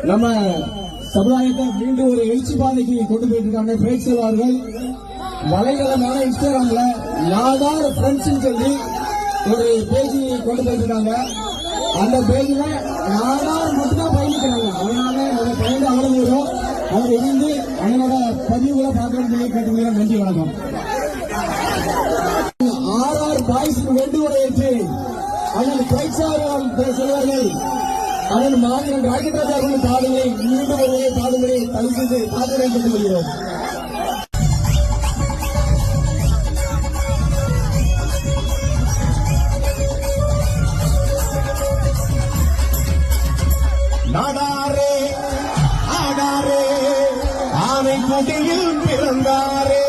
நம்ம சமுதாயத்தை மீண்டும் ஒரு எழுச்சி பாதைக்கு கொண்டு போயிட்டு இருக்காங்க பிரேக்சல் அவர்கள். வலைதளமான இன்ஸ்டாகிராம்ல யாதார் ஃப்ரெண்ட்ஸ் சொல்லி ஒரு பேஜ் கொண்டு போயிட்டு இருக்காங்க. அந்த பேஜ்ல யாதார் மட்டும்தான் பயணிக்கிறாங்க. அதனால அதை பயந்து அவ்வளவு வரும். அவர் இருந்து அவனோட பதிவுகளை பார்க்கணும்னு சொல்லி கேட்டுக்கிறேன். நன்றி, வணக்கம். ஆர்ஆர் பாய்ஸுக்கு வேண்டுகோளை ஏற்று அதன் பிரேக்சல் சொல்வார்கள். அதன் மாநிலம் ராக்கெட் ராஜா அவர்கள் பாடுகளை மீண்டும் ஒருவரை பாடுகளை தவிர்த்து பாடுகளை கொண்டு வருகிறோம். நாடாரே ஆடாரே ஆனை குடியில் பிறந்தாரே